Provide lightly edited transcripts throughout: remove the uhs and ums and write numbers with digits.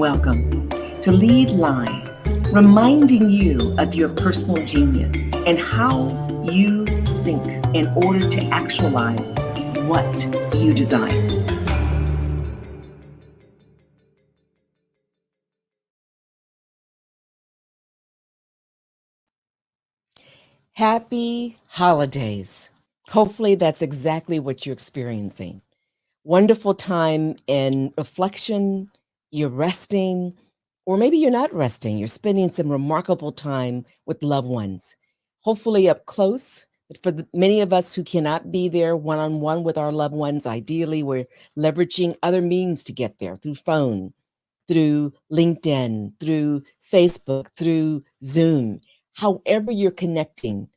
welcome to Lead Live, reminding you of your personal genius and how you think in order to actualize what you desire. Happy holidays. Hopefully that's exactly what you're experiencing. Wonderful time in reflection, you're resting, or maybe you're not resting. You're spending some remarkable time with loved ones, hopefully up close. But for many of us who cannot be there one-on-one with our loved ones, ideally we're leveraging other means to get there through phone, through LinkedIn, through Facebook, through Zoom. However you're connecting,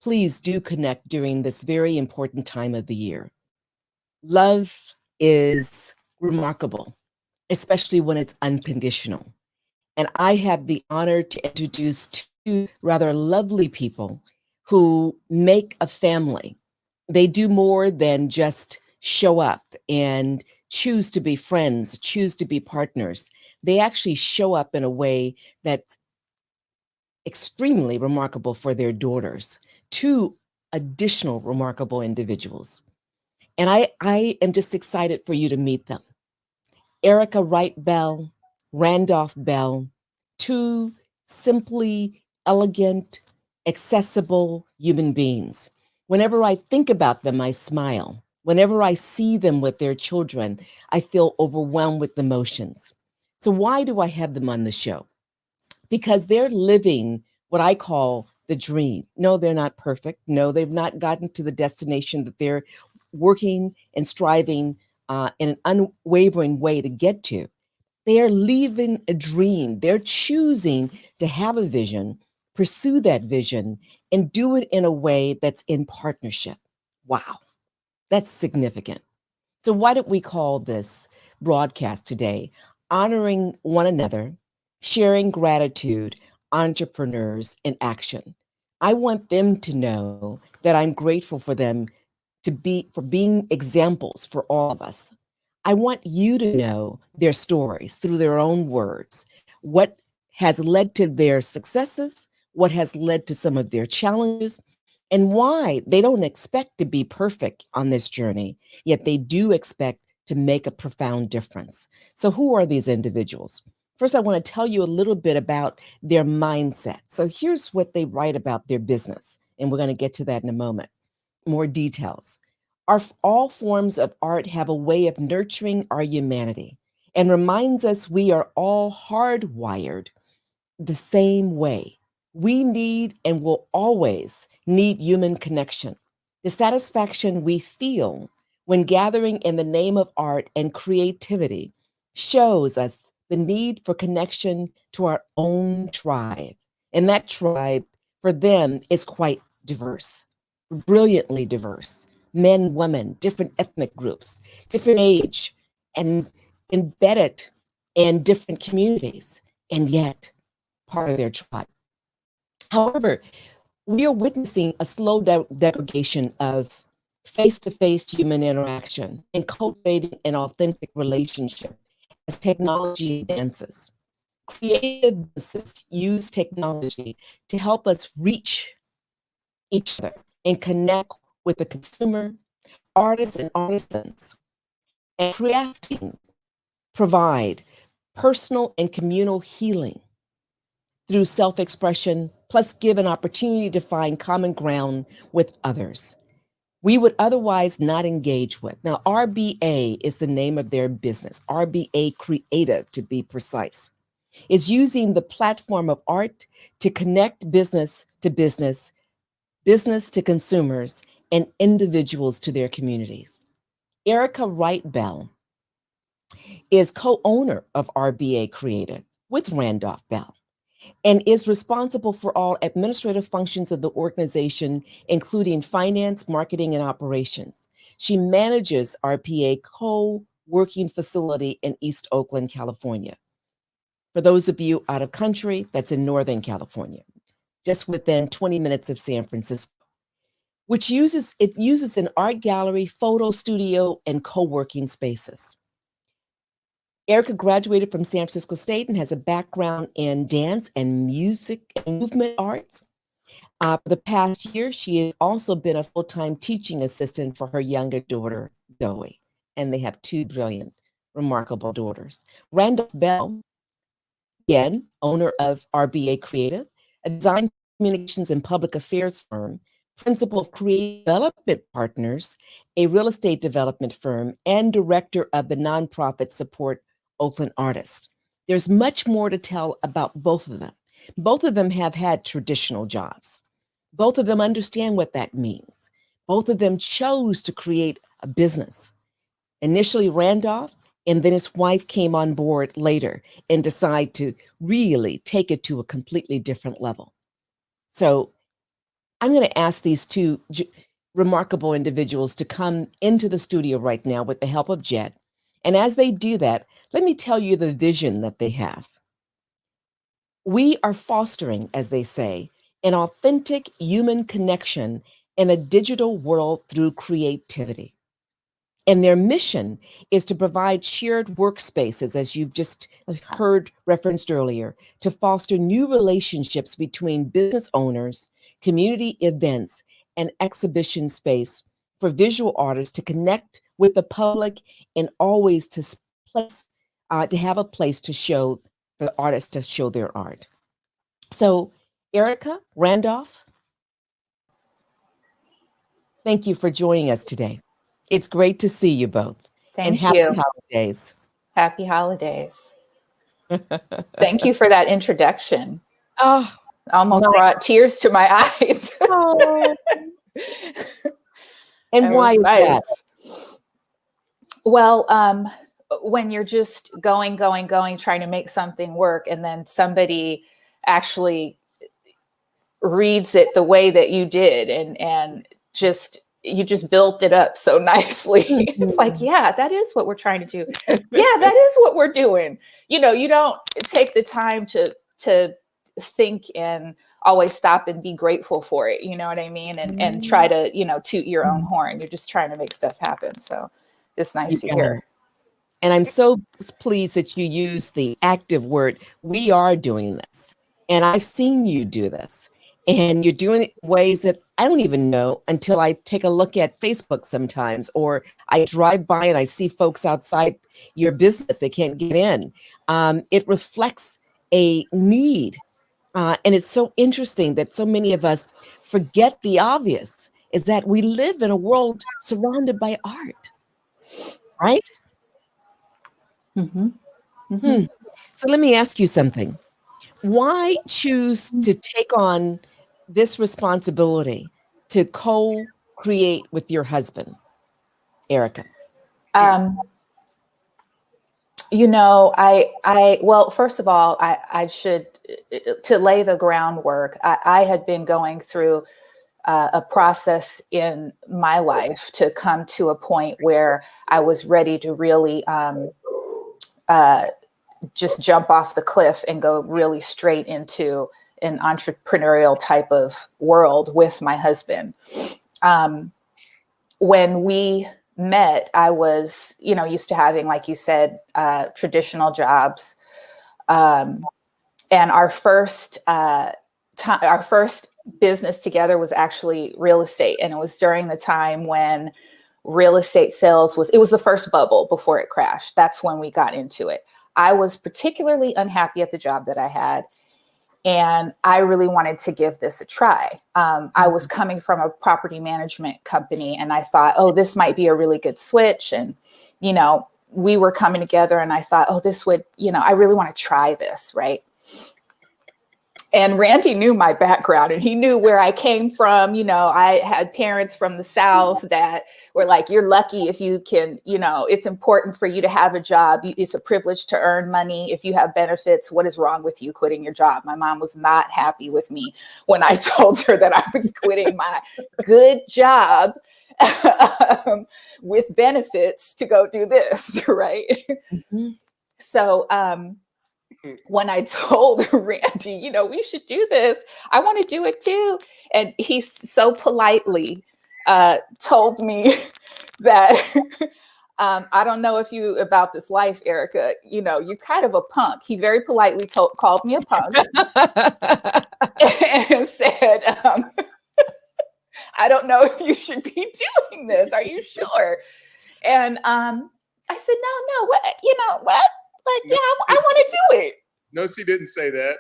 please do connect during this very important time of the year. Love is remarkable, especially when it's unconditional. And I have the honor to introduce two rather lovely people who make a family. They do more than just show up and choose to be friends, choose to be partners. They actually show up in a way that's extremely remarkable for their daughters, two additional remarkable individuals. And I am just excited for you to meet them. Erica Wright Belle, Randolph Belle, two simply elegant, accessible human beings. Whenever I think about them, I smile. Whenever I see them with their children, I feel overwhelmed with emotions. So why do I have them on the show? Because they're living what I call the dream. No, they're not perfect. No, they've not gotten to the destination that they're working and striving in an unwavering way to get to. They're living a dream. They're choosing to have a vision, pursue that vision, and do it in a way that's in partnership. Wow, that's significant. So why did we call this broadcast today? Honoring one another, sharing gratitude, entrepreneurs in action. I want them to know that I'm grateful for them for being examples for all of us. I want you to know their stories through their own words, what has led to their successes, what has led to some of their challenges, and why they don't expect to be perfect on this journey, yet they do expect to make a profound difference. So who are these individuals? First, I want to tell you a little bit about their mindset. So here's what they write about their business, and we're going to get to that in a moment. More details. All forms of art have a way of nurturing our humanity and reminds us we are all hardwired the same way. We need and will always need human connection. The satisfaction we feel when gathering in the name of art and creativity shows us the need for connection to our own tribe. And that tribe, for them, is quite diverse, brilliantly diverse. Men, women, different ethnic groups, different age, and embedded in different communities, and yet part of their tribe. However, we are witnessing a slow degradation of face-to-face human interaction and cultivating an authentic relationship as technology advances. Creative businesses use technology to help us reach each other and connect with the consumer, artists and artisans, and crafting provide personal and communal healing through self-expression, plus give an opportunity to find common ground with others we would otherwise not engage with. Now, RBA is the name of their business, RBA Creative to be precise, is using the platform of art to connect business to business, business to consumers, and individuals to their communities. Erica Wright Belle is co-owner of RBA Creative with Randolph Belle and is responsible for all administrative functions of the organization, including finance, marketing, and operations. She manages RPA co-working facility in East Oakland, California. For those of you out of country, that's in Northern California, just within 20 minutes of San Francisco, which uses an art gallery, photo studio, and co-working spaces. Erica graduated from San Francisco State and has a background in dance and music and movement arts. For the past year, she has also been a full-time teaching assistant for her younger daughter, Zoe, and they have two brilliant, remarkable daughters. Randolph Belle, again, owner of RBA Creative, a design communications and public affairs firm, principal of Creative Development Partners, a real estate development firm, and director of the nonprofit support Oakland Artists. There's much more to tell about both of them. Both of them have had traditional jobs. Both of them understand what that means. Both of them chose to create a business. Initially Randolph, and then his wife came on board later and decided to really take it to a completely different level. So I'm going to ask these two remarkable individuals to come into the studio right now with the help of Jed. And as they do that, let me tell you the vision that they have. We are fostering, as they say, an authentic human connection in a digital world through creativity. And their mission is to provide shared workspaces, as you've just heard referenced earlier, to foster new relationships between business owners, community events, and exhibition space for visual artists to connect with the public and always to have a place to show the artists to show their art. So, Erica, Randolph, thank you for joining us today. It's great to see you both. Thank you. Happy holidays. Happy holidays. Thank you for that introduction. Oh, almost brought tears to my eyes. Oh. And why is that? Well, when you're just going, trying to make something work, and then somebody actually reads it the way that you did, and you just built it up so nicely. It's like, yeah, that is what we're trying to do. Yeah, that is what we're doing. You don't take the time to think and always stop and be grateful for it. You know what I mean? And try to, toot your own horn. You're just trying to make stuff happen. So it's nice to hear. And I'm so pleased that you use the active word. We are doing this. And I've seen you do this. And you're doing it in ways that I don't even know until I take a look at Facebook sometimes, or I drive by and I see folks outside your business. They can't get in. It reflects a need. And it's so interesting that so many of us forget the obvious, is that we live in a world surrounded by art, right? Mm-hmm. Mm-hmm. So let me ask you something. Why choose to take on this responsibility to co-create with your husband, Erica? Well, first of all, I should, to lay the groundwork, I had been going through a process in my life to come to a point where I was ready to really just jump off the cliff and go really straight into an entrepreneurial type of world with my husband. When we met, I was, used to having, like you said, traditional jobs. And our first business together was actually real estate. And it was during the time when real estate sales it was the first bubble before it crashed. That's when we got into it. I was particularly unhappy at the job that I had, and I really wanted to give this a try. I was coming from a property management company, and I thought, oh, this might be a really good switch. And, we were coming together, and I thought, oh, this would, I really want to try this, right? And Randy knew my background, and he knew where I came from. I had parents from the South that were like, you're lucky if you can, it's important for you to have a job. It's a privilege to earn money. If you have benefits, what is wrong with you quitting your job? My mom was not happy with me when I told her that I was quitting my good job with benefits to go do this, right? Mm-hmm. So, when I told Randy, we should do this, I want to do it too. And he so politely told me that I don't know if you about this life, Erica. You know, you're kind of a punk. He very politely called me a punk and said, I don't know if you should be doing this. Are you sure? And I said, no, what, you know, what? Like, yeah, I want to do it. No, she didn't say that.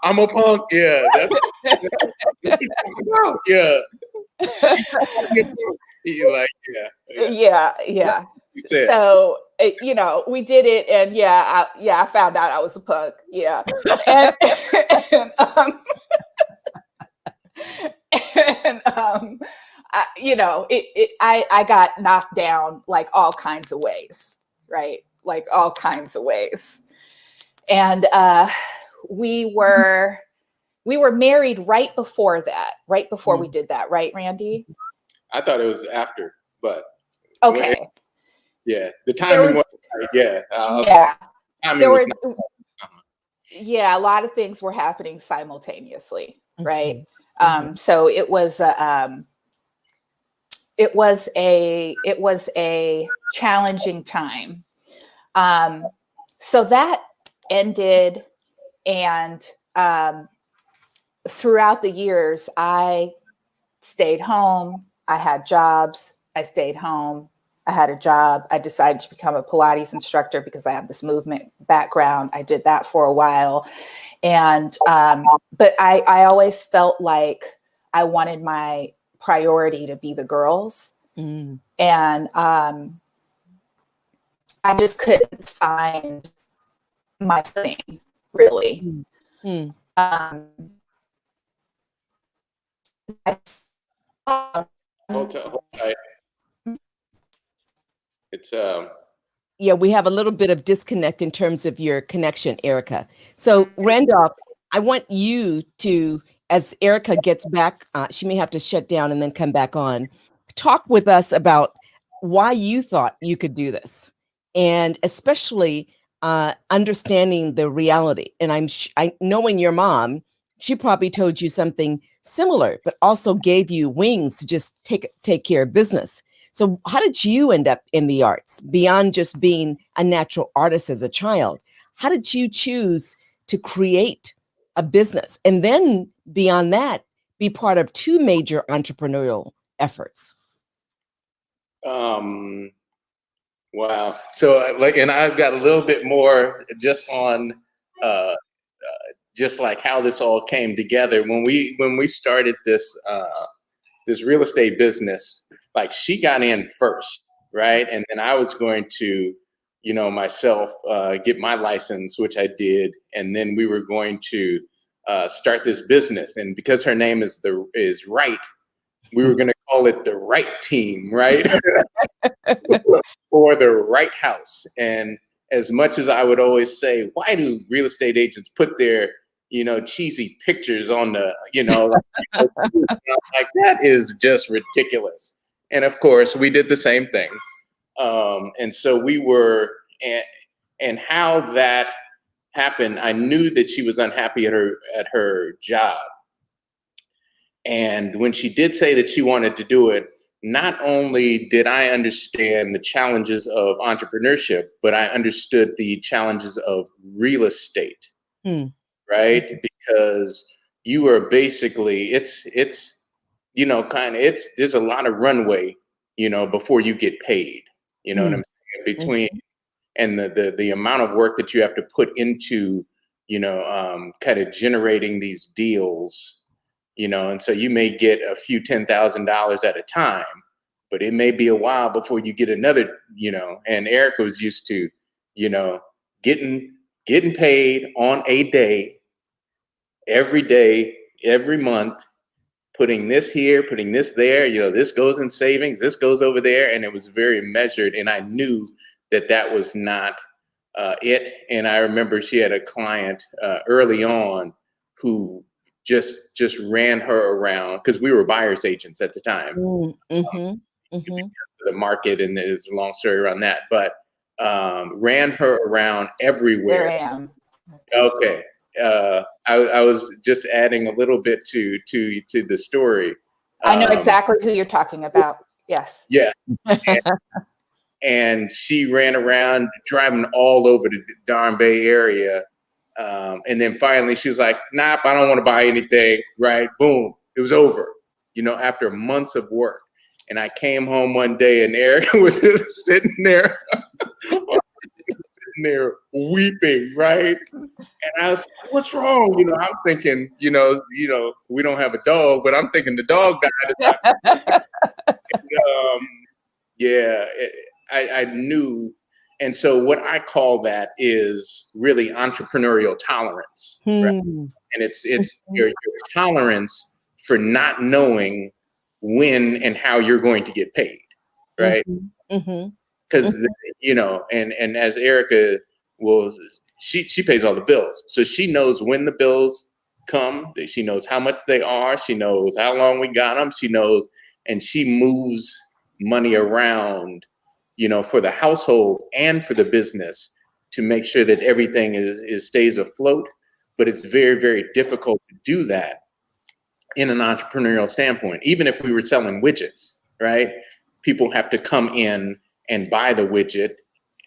I'm a punk. Yeah. That's about. Yeah. You're like, Yeah. So, you know, we did it, and I found out I was a punk. Yeah. And, you know, I got knocked down like all kinds of ways, right? Like all kinds of ways. And we were married right before that, right before we did that, right, Randy? I thought it was after, but okay. Yeah, the timing was yeah. Timing was yeah, a lot of things were happening simultaneously, right? So it was a challenging time. So that ended, and throughout the years, I stayed home. I had jobs. I stayed home. I had a job. I decided to become a Pilates instructor because I have this movement background. I did that for a while. And, but I always felt like I wanted my priority to be the girls. And I just couldn't find my thing, really. Hold tight. It's Yeah, we have a little bit of disconnect in terms of your connection, Erica. So Randolph, I want you to, as Erica gets back, she may have to shut down and then come back on, talk with us about why you thought you could do this, and especially understanding the reality. And I knowing your mom, she probably told you something similar, but also gave you wings to just take care of business. So how did you end up in the arts beyond just being a natural artist as a child? How did you choose to create a business? And then beyond that, be part of two major entrepreneurial efforts? Wow. So and I've got a little bit more just on just like how this all came together. When we started this this real estate business, like she got in first, right? And then I was going to, myself get my license, which I did. And then we were going to start this business. And because her name is Right, we were going to call it the Right Team, right? Or the Right House. And as much as I would always say, why do real estate agents put their cheesy pictures on the, like that is just ridiculous. And of course, we did the same thing. And so we were, and how that happened, I knew that she was unhappy at her job. And when she did say that she wanted to do it, not only did I understand the challenges of entrepreneurship, but I understood the challenges of real estate. Right? Because you are basically, there's a lot of runway, before you get paid, what I'm saying, between, and the amount of work that you have to put into, kind of generating these deals, and so you may get a few $10,000 at a time, but it may be a while before you get another, and Erica was used to, getting paid on a day, every month, putting this here, putting this there, this goes in savings, this goes over there. And it was very measured. And I knew that was not it. And I remember she had a client early on who just ran her around, because we were buyer's agents at the time. Because of the market, and there's a long story around that, but ran her around everywhere. There I am. Okay. I was just adding a little bit to the story. I know exactly who you're talking about. Yes. Yeah. And she ran around driving all over the darn Bay Area. And then finally she was like, nope, I don't want to buy anything. Right. Boom. It was over, after months of work. And I came home one day and Erica was just sitting there weeping, right? And I was, what's wrong? I'm thinking, we don't have a dog, but I'm thinking the dog died. Yeah, I knew. And so what I call that is really entrepreneurial tolerance, right? And it's your tolerance for not knowing when and how you're going to get paid, right? Because and as Erica she pays all the bills, so she knows when the bills come, she knows how much they are, she knows how long we got them, she knows, and she moves money around, for the household and for the business to make sure that everything stays afloat. But it's very, very difficult to do that in an entrepreneurial standpoint. Even if we were selling widgets, right? People have to come in and buy the widget,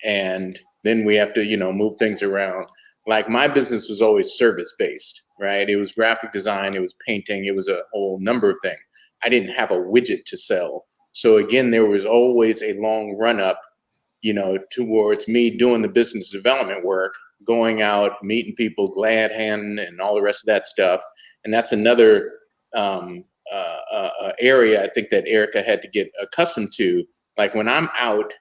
and then we have to, move things around. Like my business was always service-based, right? It was graphic design, it was painting, it was a whole number of things. I didn't have a widget to sell. So again, there was always a long run up, towards me doing the business development work, going out, meeting people, glad hand, and all the rest of that stuff. And that's another area I think that Erica had to get accustomed to. Like when I'm out,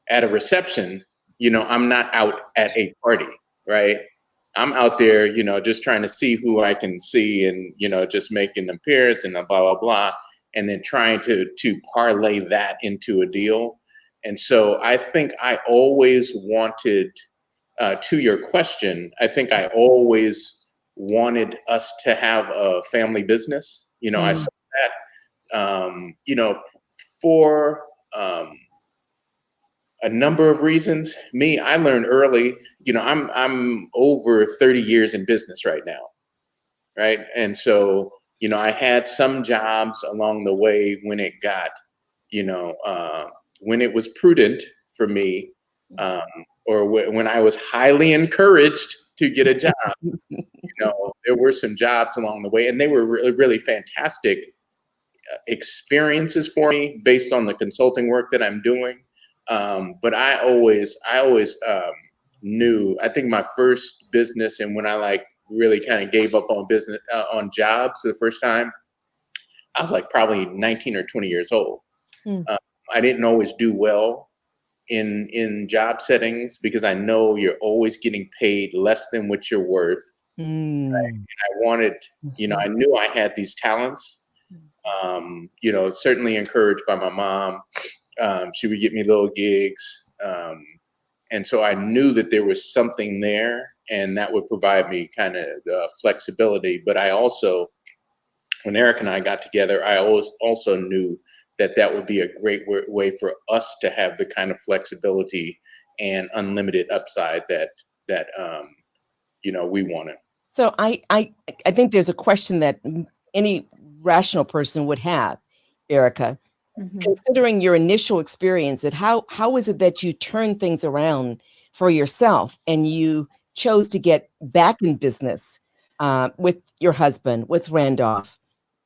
at a reception, I'm not out at a party, right? I'm out there, just trying to see who I can see and, just making an appearance and blah, blah, blah. And then trying to parlay that into a deal. And so I think I always wanted, to your question, I think I always wanted us to have a family business. I saw that, for a number of reasons. I learned early, I'm over 30 years in business right now, right? And so, I had some jobs along the way when it got, when it was prudent for me, or when I was highly encouraged to get a job. There were some jobs along the way, and they were really, really fantastic experiences for me based on the consulting work that I'm doing. But I always knew, I think my first business, and when I really kind of gave up on business, on jobs for the first time, I was probably 19 or 20 years old. I didn't always do well in job settings because I know you're always getting paid less than what you're worth. Right? And I wanted, I knew I had these talents, certainly encouraged by my mom. She would get me little gigs. And so I knew that there was something there, and that would provide me kind of the flexibility. But I also, when Eric and I got together, I also knew that would be a great way for us to have the kind of flexibility and unlimited upside that we wanted. So I think there's a question that any rational person would have, Erica. Considering your initial experience, how is it that you turned things around for yourself and you chose to get back in business with your husband, with Randolph?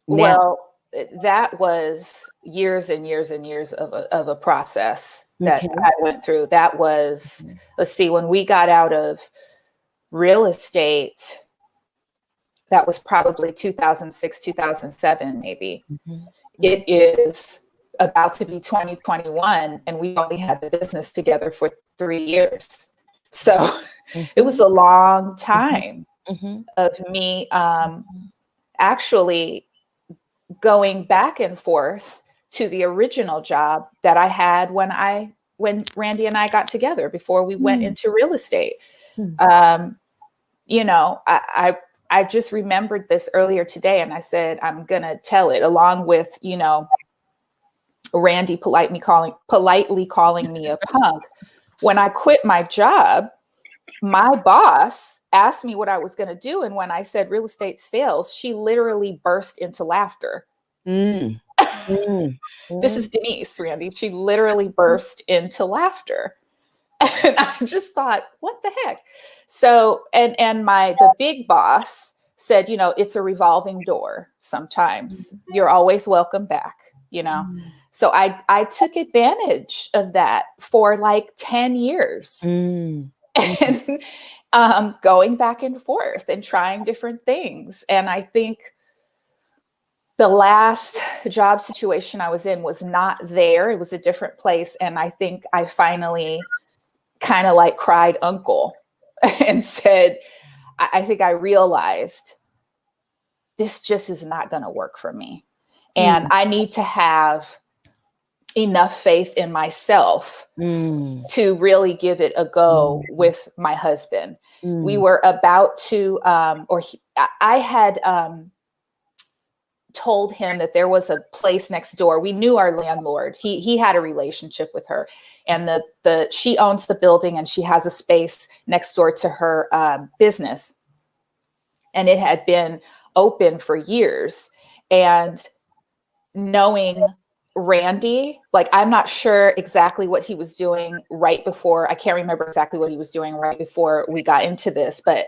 Well, that was years and years and years of a process that I went through. That was, let's see, when we got out of real estate, that was probably 2006, 2007, maybe. It is about to be 2021, and we only had the business together for 3 years. So it was a long time of me actually going back and forth to the original job that I had when Randy and I got together before we went into real estate. I just remembered this earlier today, and I said, I'm going to tell it, along with, Randy politely calling me a punk. When I quit my job, my boss asked me what I was going to do. And when I said real estate sales, she literally burst into laughter. This is Denise, Randy. She literally burst into laughter. And I just thought, what the heck? So, and the big boss said, it's a revolving door. Sometimes you're always welcome back, So I took advantage of that for like 10 years. And going back and forth and trying different things. And I think the last job situation I was in was not there. It was a different place. And I think I finally kind of like cried uncle and said, I think I realized this just is not going to work for me. And I need to have enough faith in myself to really give it a go with my husband. We were about to, I had told him that there was a place next door. We knew our landlord. He had a relationship with her, and she owns the building, and she has a space next door to her business. And it had been open for years. And knowing Randy, like, I'm not sure exactly what he was doing right before. I can't remember exactly what he was doing right before we got into this, but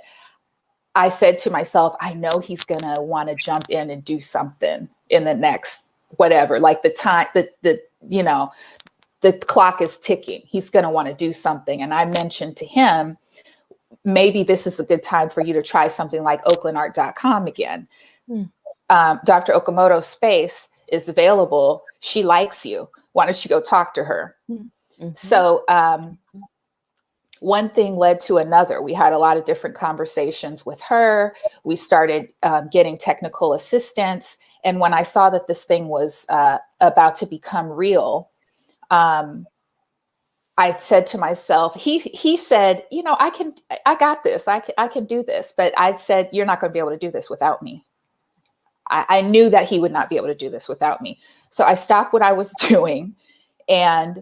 I said to myself, I know he's going to want to jump in and do something in the next, whatever, like the time, the clock is ticking. He's going to want to do something. And I mentioned to him, maybe this is a good time for you to try something like oaklandart.com again. Dr. Okamoto's space is available. She likes you. Why don't you go talk to her? So one thing led to another. We had a lot of different conversations with her. We started getting technical assistance. And when I saw that this thing was about to become real, I said to myself, he said, I got this. I can do this. But I said, you're not going to be able to do this without me. I knew that he would not be able to do this without me. So I stopped what I was doing and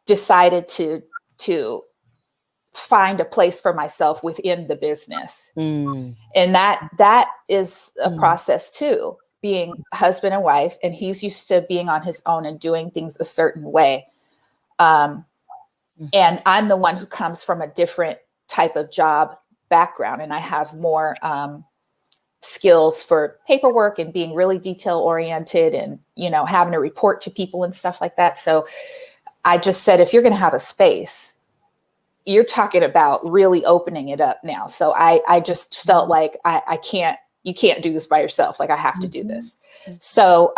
decided to find a place for myself within the business. And that is a process too, being husband and wife, and he's used to being on his own and doing things a certain way. And I'm the one who comes from a different type of job background, and I have more skills for paperwork and being really detail oriented and, having to report to people and stuff like that. So I just said, if you're going to have a space, you're talking about really opening it up now. So I just felt like you can't do this by yourself. Like, I have to do this. So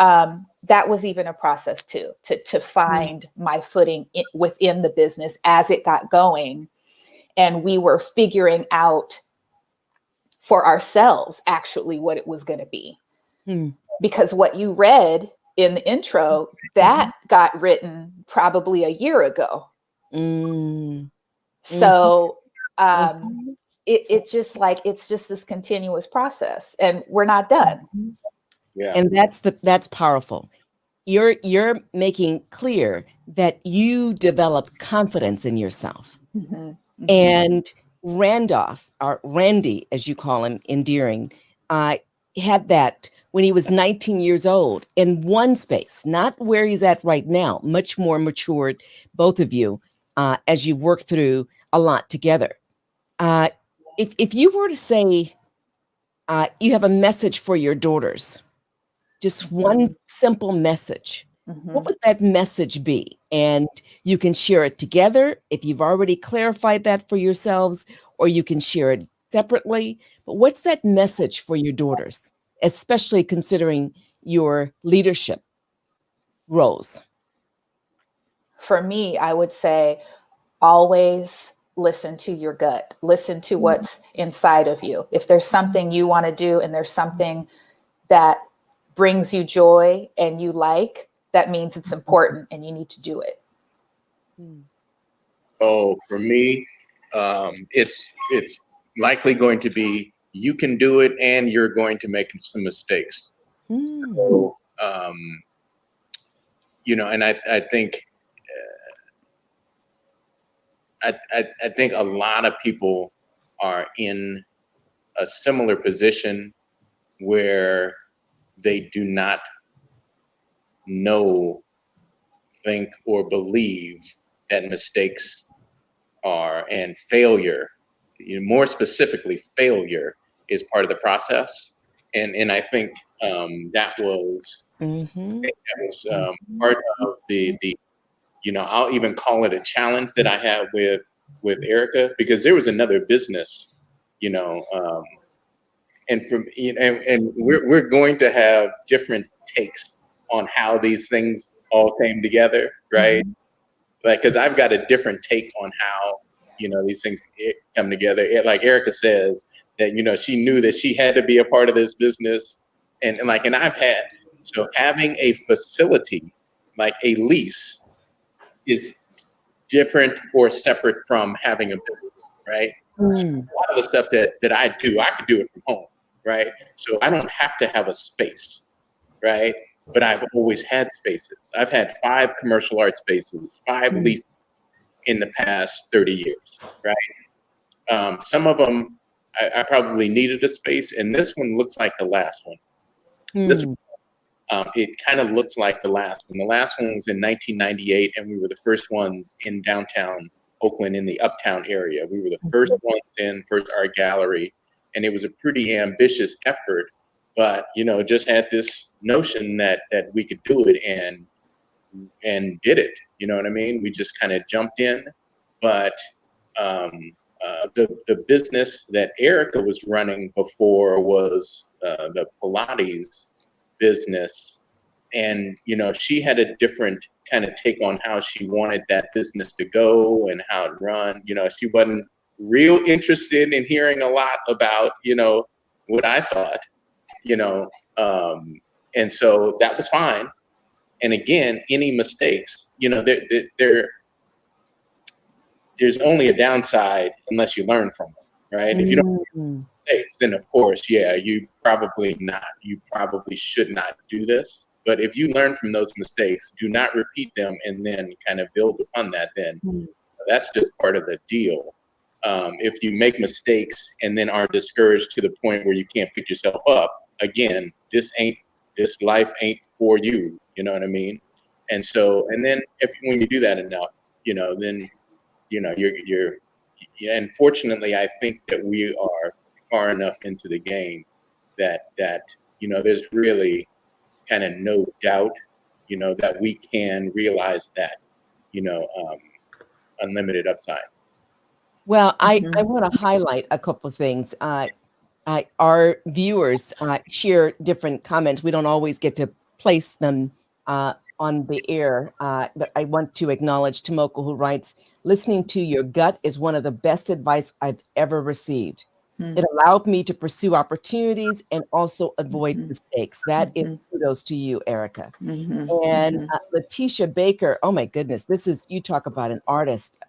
that was even a process too, to find my footing within the business as it got going. And we were figuring out for ourselves actually what it was going to be. Because what you read in the intro, that got written probably a year ago. So it's just this continuous process, and we're not done. Yeah. And that's powerful. You're making clear that you develop confidence in yourself. And Randolph, or Randy, as you call him, endearing, had that when he was 19 years old in one space, not where he's at right now, much more matured, both of you, as you work through a lot together. If you were to say you have a message for your daughters, just one simple message, what would that message be? And you can share it together if you've already clarified that for yourselves, or you can share it separately. But what's that message for your daughters, especially considering your leadership roles? For me, I would say always listen to your gut. Listen to what's inside of you. If there's something you want to do and there's something that brings you joy and you like, that means it's important and you need to do it. Oh, for me, it's likely going to be, you can do it and you're going to make some mistakes. So, and I think I think a lot of people are in a similar position where they do not know, think, or believe that mistakes are, and failure, more specifically, failure is part of the process. And I think that was part of the I'll even call it a challenge that I had with Erica, because there was another business, and we're going to have different takes on how these things all came together, right? Like, because I've got a different take on how these things come together. Like Erica says that she knew that she had to be a part of this business, and having a facility like a lease is different or separate from having a business, right? So a lot of the stuff that I do, I could do it from home, right? So I don't have to have a space, right? But I've always had spaces. I've had 5 commercial art spaces, 5 leases in the past 30 years, right? Some of them I probably needed a space, and this one looks like the last one. This it kind of looks like the last one. The last one was in 1998, and we were the first ones in downtown Oakland, in the uptown area. We were the first ones in, first art gallery, and it was a pretty ambitious effort, but just had this notion that we could do it, and did it. You know what I mean? We just kind of jumped in, but the business that Erica was running before was the Pilates business, and she had a different kind of take on how she wanted that business to go and how it run. She wasn't real interested in hearing a lot about what I thought, and so that was fine. And again, any mistakes, there's only a downside unless you learn from them, right? If you don't make mistakes, then of course, you probably should not do this. But if you learn from those mistakes, do not repeat them, and then kind of build upon that, then that's just part of the deal. If you make mistakes and then are discouraged to the point where you can't pick yourself up, again, this life ain't for you. You know what I mean? And so, and then when you do that enough, then you're and fortunately, I think that we are far enough into the game that there's really kind of no doubt, that we can realize that, unlimited upside. Well, I want to highlight a couple of things. Our viewers share different comments. We don't always get to place them on the air, but I want to acknowledge Tomoko, who writes, "Listening to your gut is one of the best advice I've ever received. It allowed me to pursue opportunities and also avoid mistakes." That is kudos to you, Erica. And Letitia Baker, oh my goodness, you talk about an artist.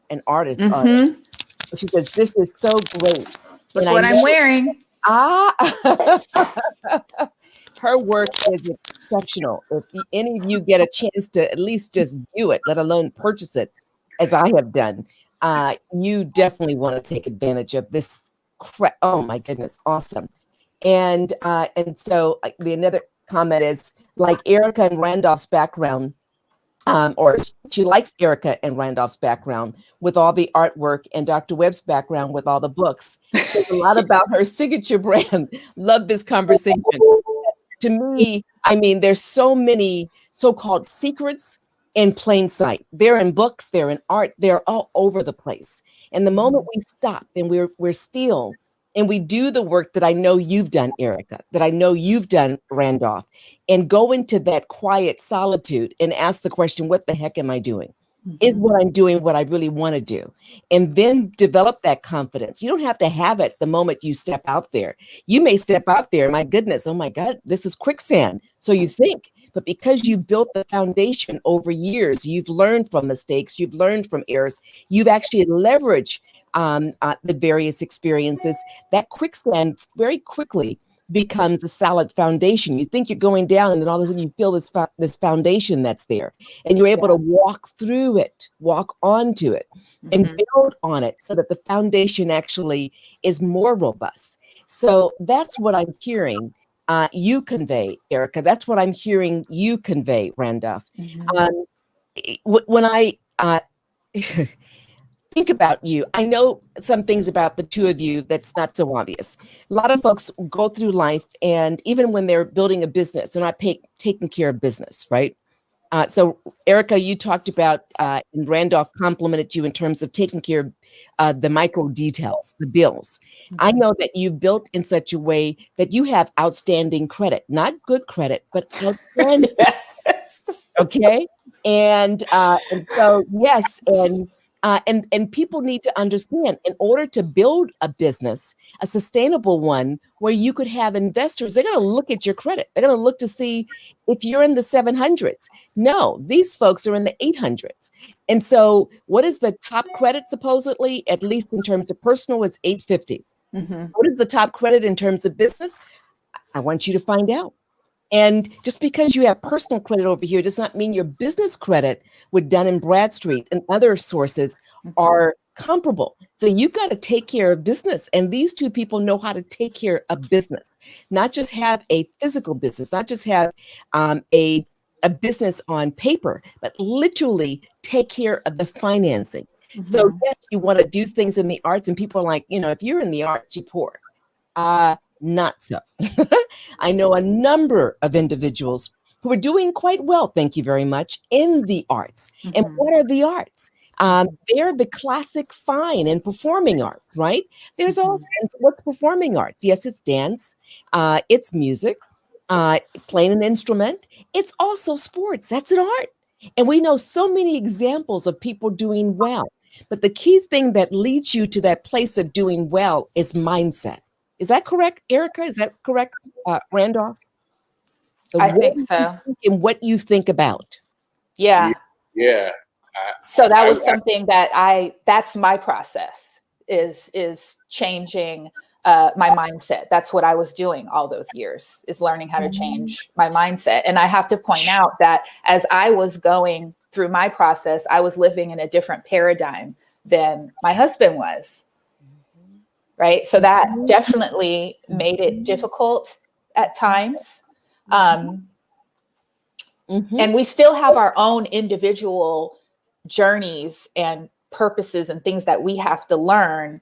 She says, "This is so great." Look what I'm wearing. Her work is exceptional. If any of you get a chance to at least just view it, let alone purchase it, as I have done, you definitely want to take advantage of this. Oh my goodness, awesome! And so the another comment is, like Erica and Randolph's background, or she likes Erica and Randolph's background with all the artwork, and Dr. Webb's background with all the books. There's a lot about her signature brand. Love this conversation. To me, I mean, there's so many so-called secrets in plain sight. They're in books, they're in art, they're all over the place. And the moment we stop and we're still and we do the work that I know you've done, Erica, that I know you've done, Randolph, and go into that quiet solitude and ask the question, what the heck am I doing? Is what I'm doing what I really want to do? And then develop that confidence. You don't have to have it the moment you step out there. You may step out there, my goodness, oh my God, this is quicksand. So you think, but because you've built the foundation over years, you've learned from mistakes, you've learned from errors, you've actually leveraged the various experiences. That quicksand very quickly becomes a solid foundation. You think you're going down, and then all of a sudden you feel this foundation that's there, and you're able to walk through it, walk onto it, and build on it so that the foundation actually is more robust. So that's what I'm hearing you convey, Erica. That's what I'm hearing you convey, Randolph. When I think about you, I know some things about the two of you that's not so obvious. A lot of folks go through life, and even when they're building a business, they're not taking care of business, right? So, Erica, you talked about, and Randolph complimented you in terms of taking care of the micro details, the bills. I know that you've built in such a way that you have outstanding credit, not good credit, but outstanding. Okay. And so, yes. And people need to understand, in order to build a business, a sustainable one, where you could have investors, they're going to look at your credit. They're going to look to see if you're in the 700s. No, these folks are in the 800s. And so what is the top credit supposedly, at least in terms of personal, it's 850. What is the top credit in terms of business? I want you to find out. And just because you have personal credit over here does not mean your business credit with Dun & Bradstreet and other sources are comparable. So you've got to take care of business. And these two people know how to take care of business, not just have a physical business, not just have a business on paper, but literally take care of the financing. So yes, you want to do things in the arts, and people are like, if you're in the arts, you're poor. Not so. I know a number of individuals who are doing quite well, thank you very much, in the arts. And what are the arts? They're the classic fine and performing art, right? There's also, what's performing art? Yes, it's dance, it's music, playing an instrument. It's also sports. That's an art. And we know so many examples of people doing well. But the key thing that leads you to that place of doing well is mindset. Is that correct, Erica? Is that correct, Randolph? I think so. And what you think about. Yeah. Yeah. So that was something that that's my process, is changing my mindset. That's what I was doing all those years, is learning how to change my mindset. And I have to point out that as I was going through my process, I was living in a different paradigm than my husband was. Right. So that definitely made it difficult at times. And we still have our own individual journeys and purposes and things that we have to learn.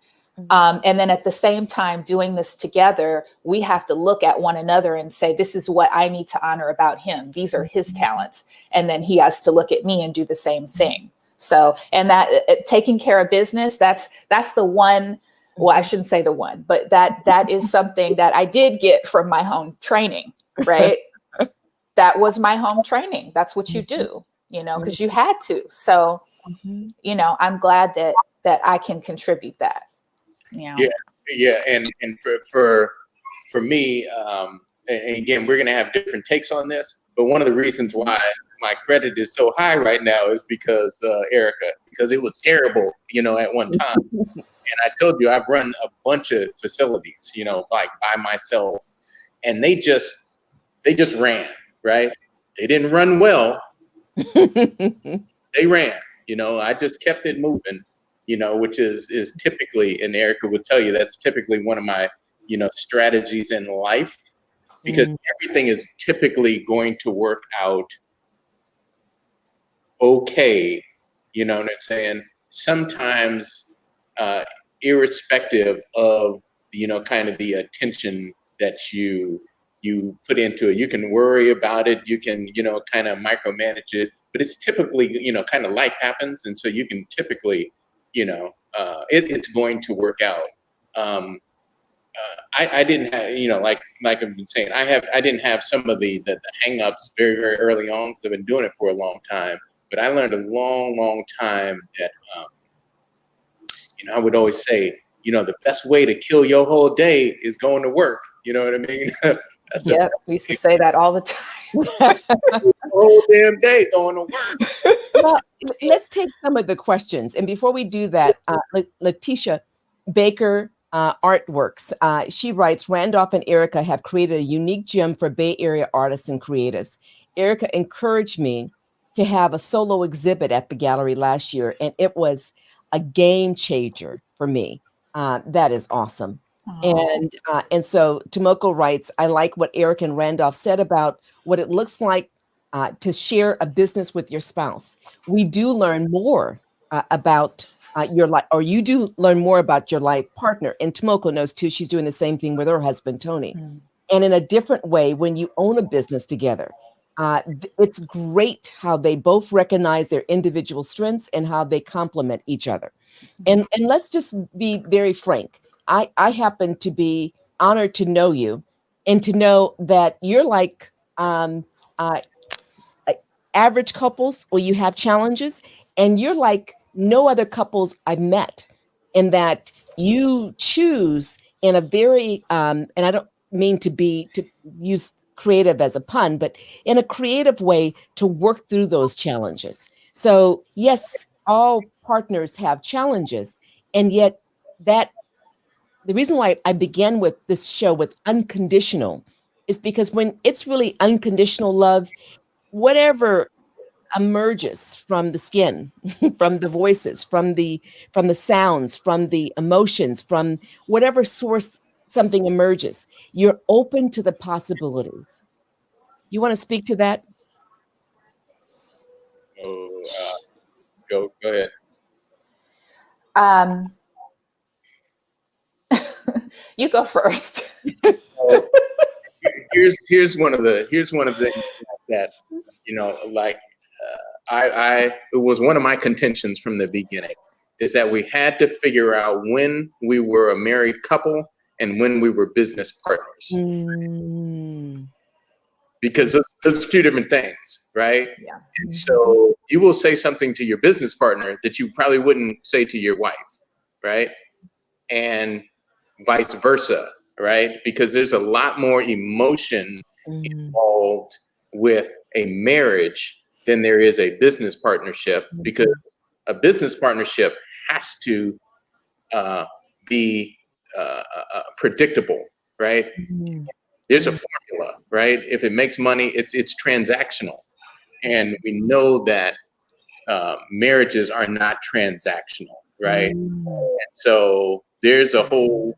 And then at the same time, doing this together, we have to look at one another and say, this is what I need to honor about him. These are his talents. And then he has to look at me and do the same thing. So, and that taking care of business, that's the one. Well, I shouldn't say the one, but that is something that I did get from my home training, right? That was my home training. That's what you do, because you had to. So, I'm glad that I can contribute that. Yeah. And for me, and again, we're going to have different takes on this, but one of the reasons why my credit is so high right now is because Erica, because it was terrible, at one time. And I told you, I've run a bunch of facilities, like by myself, and they just ran, right? They didn't run well. They ran, I just kept it moving, which is typically, and Erica would tell you, that's typically one of my, strategies in life, because everything is typically going to work out okay. You know what I'm saying? Sometimes, irrespective of, kind of the attention that you put into it, you can worry about it, you can, kind of micromanage it, but it's typically, kind of life happens. And so you can typically, it's going to work out. I didn't have, like I've been saying, I didn't have some of the hang-ups very, very early on, because I've been doing it for a long time. But I learned a long, long time that, I would always say, the best way to kill your whole day is going to work. You know what I mean? We used to say that all the time. The whole damn day going to work. Well, let's take some of the questions. And before we do that, Letitia Baker Artworks, she writes, Randolph and Erica have created a unique gym for Bay Area artists and creatives. Erica encouraged me to have a solo exhibit at the gallery last year, and it was a game changer for me. That is awesome. And so Tomoko writes, I like what Eric and Randolph said about what it looks like to share a business with your spouse. We do learn more about your life, or you do learn more about your life partner. And Tomoko knows too, she's doing the same thing with her husband, Tony. And in a different way, when you own a business together, it's great how they both recognize their individual strengths and how they complement each other. And let's just be very frank. I happen to be honored to know you and to know that you're like average couples where you have challenges, and you're like no other couples I've met, in that you choose in a very, and I don't mean to use creative as a pun, but in a creative way to work through those challenges. So yes, all partners have challenges, and yet that the reason why I began with this show with unconditional is because when it's really unconditional love, whatever emerges from the skin, from the voices, from the sounds, from the emotions, from whatever source something emerges, you're open to the possibilities. You want to speak to that? Go ahead. You go first. Here's one of the things that, it was one of my contentions from the beginning, is that we had to figure out when we were a married couple and when we were business partners. Because those two different things, right? Yeah. And so you will say something to your business partner that you probably wouldn't say to your wife, right? And vice versa, right? Because there's a lot more emotion involved with a marriage than there is a business partnership, because a business partnership has to be predictable, right? There's a formula, right? If it makes money, it's transactional. And we know that marriages are not transactional, right? And so there's a whole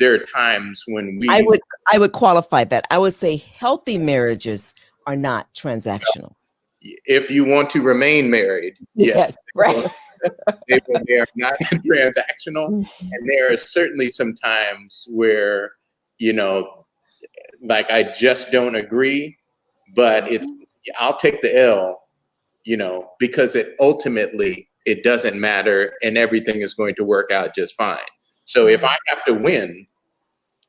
there are times when I would qualify that. I would say healthy marriages are not transactional. If you want to remain married, yes. Right. They are not transactional. And there are certainly some times where, like, I just don't agree, but I'll take the L, because ultimately it doesn't matter and everything is going to work out just fine. So if I have to win,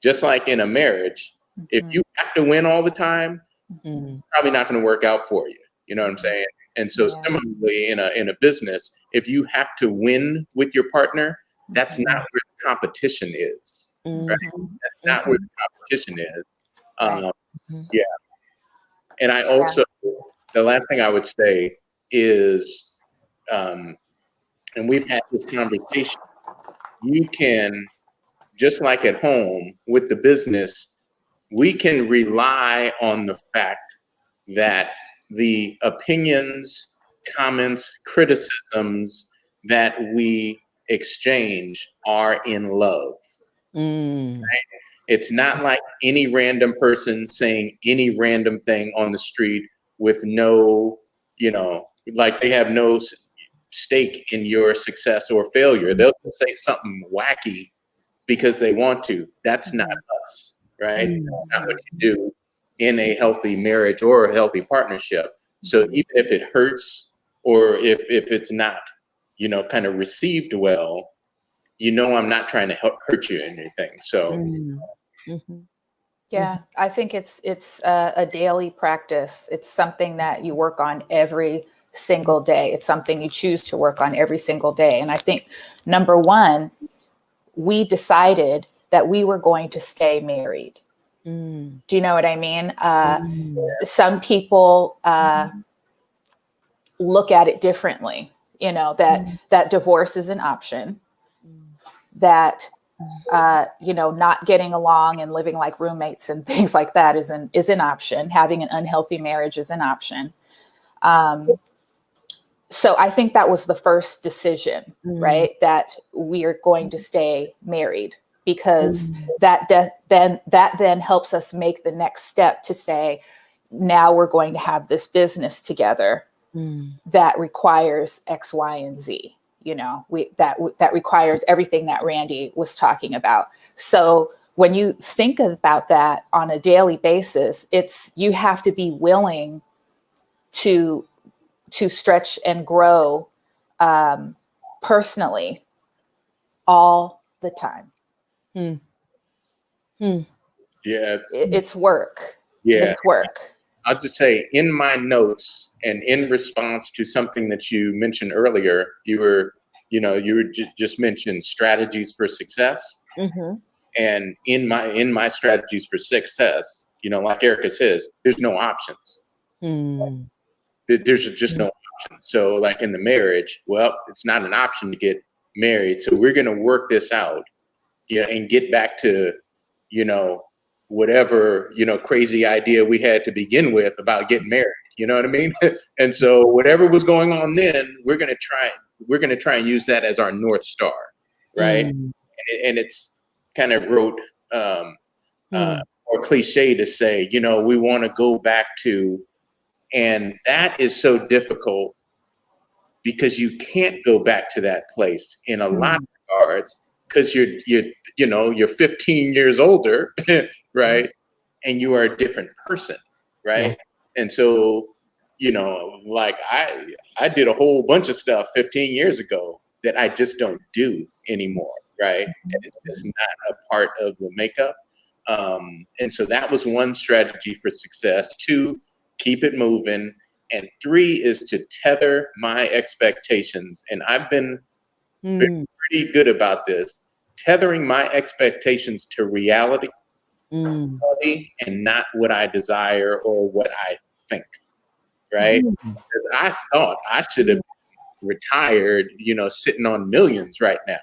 just like in a marriage, if you have to win all the time, it's probably not going to work out for you. You know what I'm saying? And so similarly in a business, if you have to win with your partner, that's not where the competition is. Right? That's not where the competition is. Yeah. And I also, the last thing I would say is, and we've had this conversation, you can, just like at home with the business, we can rely on the fact that the opinions, comments, criticisms that we exchange are in love. Right? It's not like any random person saying any random thing on the street with no, like they have no stake in your success or failure. They'll say something wacky because they want to. That's not us, right? Not what you do in a healthy marriage or a healthy partnership. So even if it hurts, or if it's not, kind of received well, I'm not trying to hurt you or anything. So yeah, I think it's a daily practice. It's something that you work on every single day. It's something you choose to work on every single day. And I think, number one, we decided that we were going to stay married. Do you know what I mean? Some people look at it differently, that divorce is an option, that, not getting along and living like roommates and things like that is an option. Having an unhealthy marriage is an option. So I think that was the first decision, right? That we are going to stay married, because that then helps us make the next step to say, now we're going to have this business together that requires X, Y, and Z. You know, that requires everything that Randy was talking about. So when you think about that on a daily basis, you have to be willing to stretch and grow personally all the time. Yeah, it's work. Yeah, it's work. I'll just say, in my notes and in response to something that you mentioned earlier, you just mentioned strategies for success. And in my strategies for success, like Erica says, there's no options. There's just no option. So like in the marriage, well, it's not an option to get married. So we're going to work this out, and get back to, whatever, crazy idea we had to begin with about getting married. You know what I mean? And so whatever was going on then, we're going to try and use that as our North Star. Right. And it's kind of or cliche to say, we want to go back to, and that is so difficult because you can't go back to that place in a lot of regards, because you're 15 years older, right? And you are a different person, right? Yeah. And so, like I did a whole bunch of stuff 15 years ago that I just don't do anymore, right? And it's just not a part of the makeup. And so that was one strategy for success. 2, keep it moving. And 3 is to tether my expectations. And I've been pretty good about this, tethering my expectations to reality, and not what I desire or what I think, right? Because I thought I should have retired, sitting on millions right now,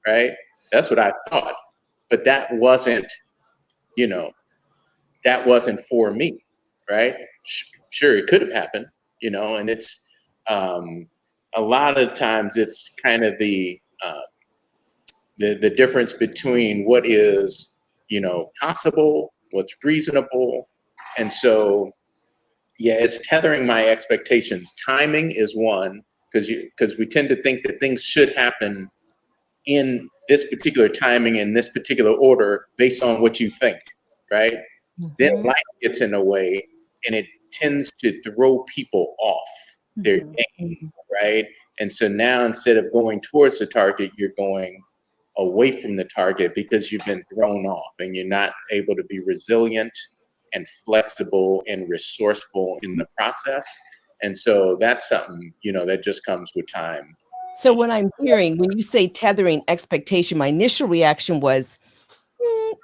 right? That's what I thought. But that wasn't for me, right? Sure, it could have happened, and it's a lot of times it's kind of the difference between what is, possible, what's reasonable. And so, yeah, it's tethering my expectations. Timing is one, because we tend to think that things should happen in this particular timing, in this particular order, based on what you think, right? Then life gets in the way, and it tends to throw people off their game, right? And so now, instead of going towards the target, you're going away from the target because you've been thrown off, and you're not able to be resilient and flexible and resourceful in the process. And so that's something, that just comes with time. So when I'm hearing, when you say tethering expectation, my initial reaction was,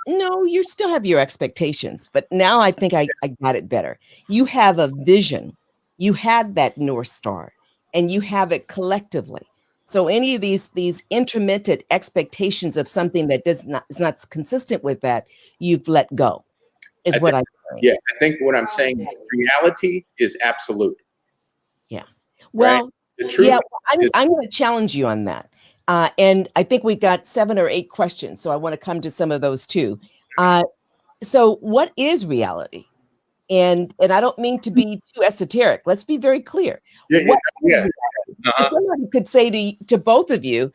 no, you still have your expectations. But now I think I got it better. You have a vision. You had that North Star, and you have it collectively. So any of these intermittent expectations of something that is not consistent with that, you've let go, is what I'm saying. Yeah, I think what I'm saying, reality is absolute. Yeah. Well, right? The truth. Yeah, I'm going to challenge you on that. And I think we've got 7 or 8 questions, so I want to come to some of those too. So what is reality? And I don't mean to be too esoteric. Let's be very clear. Somebody could say to both of you,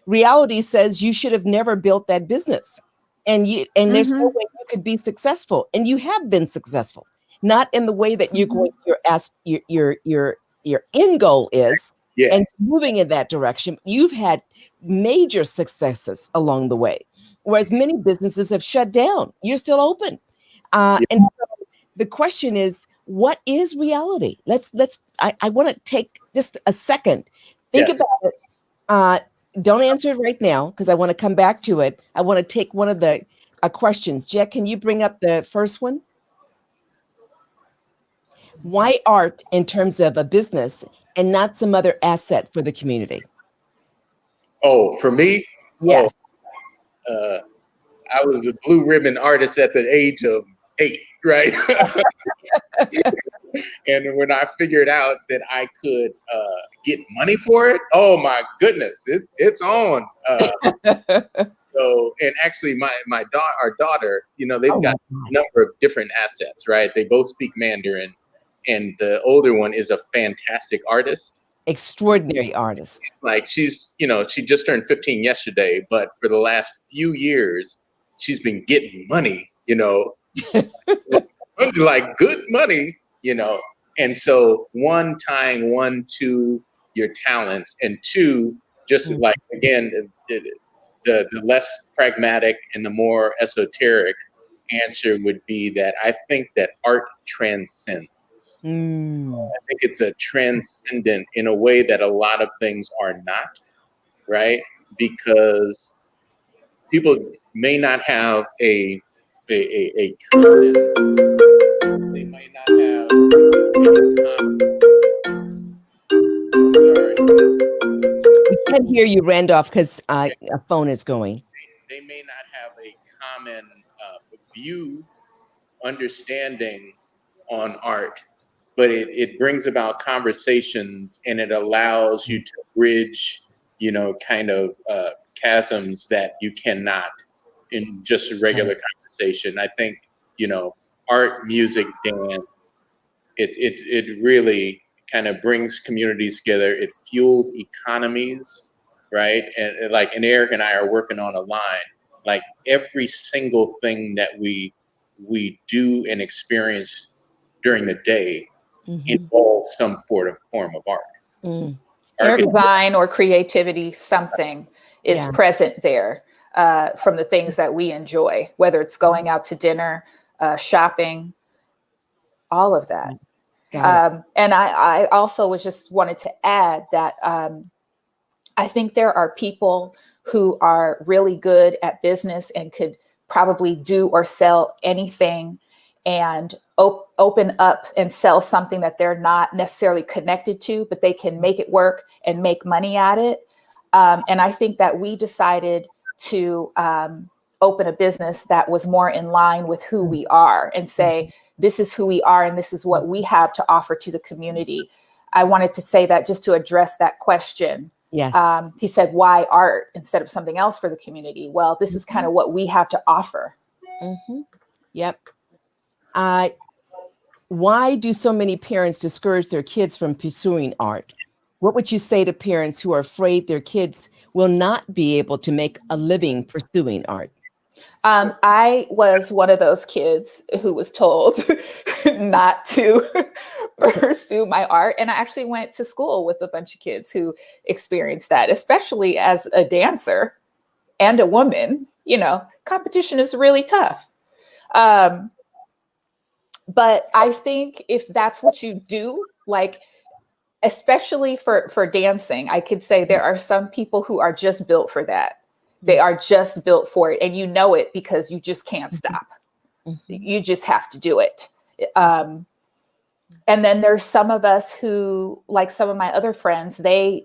reality says you should have never built that business, and there's no way you could be successful, and you have been successful, not in the way that you're going. Your end goal is, and moving in that direction. You've had major successes along the way, whereas many businesses have shut down. You're still open, and so the question is, what is reality? I want to take just a second, think about it. Don't answer it right now, because I want to come back to it. I want to take one of the questions. Jack, can you bring up the first one? Why art in terms of a business and not some other asset for the community? Oh, for me? Yes. I was a blue ribbon artist at the age of 8, right? And when I figured out that I could get money for it. Oh my goodness, it's on. So, and actually our daughter, they've got a number of different assets, right? They both speak Mandarin, and the older one is a fantastic artist. Extraordinary artist. Like she just turned 15 yesterday, but for the last few years, she's been getting money, like good money, And so one, tying one to your talents, and two, just like, again, the less pragmatic and the more esoteric answer would be that I think that art transcends. I think it's a transcendent in a way that a lot of things are not, right? Because people may not have a common, they might not have sorry. We can't hear you, Randolph, because a phone is going. They may not have a common view, understanding on art, but it brings about conversations, and it allows you to bridge, kind of chasms that you cannot in just a regular conversation. I think, art, music, dance, it really kind of brings communities together. It fuels economies, right? And like, and Eric and I are working on a line, like every single thing that we do and experience during the day involves some form of art. Art, design, or creativity, something is present there from the things that we enjoy, whether it's going out to dinner, shopping, all of that. And I also just wanted to add that I think there are people who are really good at business and could probably do or sell anything and open up and sell something that they're not necessarily connected to, but they can make it work and make money at it. And I think that we decided to open a business that was more in line with who we are and say, this is who we are and this is what we have to offer to the community. I wanted to say that just to address that question. Yes. He said, why art instead of something else for the community? Well, this is kind of what we have to offer. Yep. Why do so many parents discourage their kids from pursuing art? What would you say to parents who are afraid their kids will not be able to make a living pursuing art? I was one of those kids who was told not to pursue my art. And I actually went to school with a bunch of kids who experienced that, especially as a dancer and a woman. Competition is really tough. But I think if that's what you do, like, especially for dancing, I could say there are some people who are just built for that. They are just built for it. And you know it because you just can't stop. You just have to do it. And then there's some of us who, like some of my other friends, they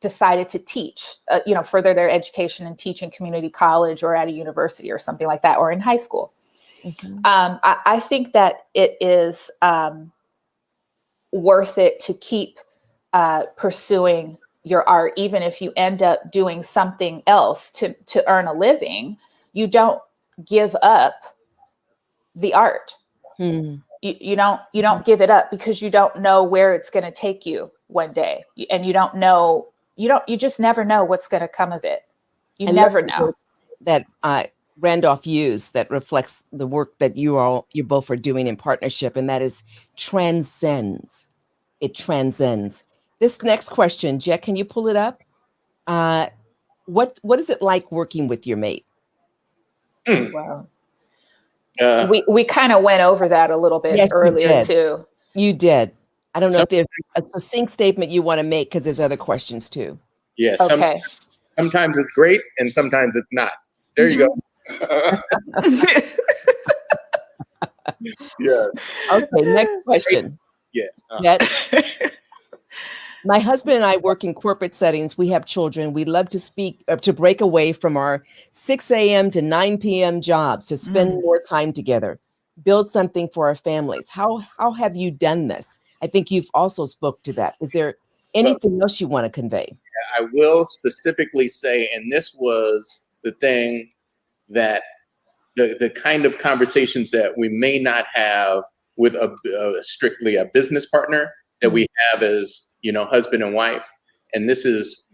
decided to teach, further their education and teach in community college or at a university or something like that, or in high school. I think that it is worth it to keep pursuing your art, even if you end up doing something else to earn a living. You don't give up the art. You don't give it up because you don't know where it's going to take you one day, and you just never know what's going to come of it. You never know. That Randolph used that reflects the work that you both are doing in partnership, and that is transcends. It transcends. This next question, Jet, can you pull it up? What is it like working with your mate? Wow. We kind of went over that a little bit earlier too. You did. I don't know if there's a succinct statement you want to make, because there's other questions too. Yeah. Okay. Sometimes it's great and sometimes it's not. There you go. Yeah. Okay. Next question. Yeah. Jet. My husband and I work in corporate settings. We have children. We love to break away from our 6 a.m. to 9 p.m. jobs to spend more time together, build something for our families. How have you done this? I think you've also spoke to that. Is there Anything else you want to convey? I will specifically say, and this was the thing that the kind of conversations that we may not have with strictly a business partner that we have as, husband and wife. And this is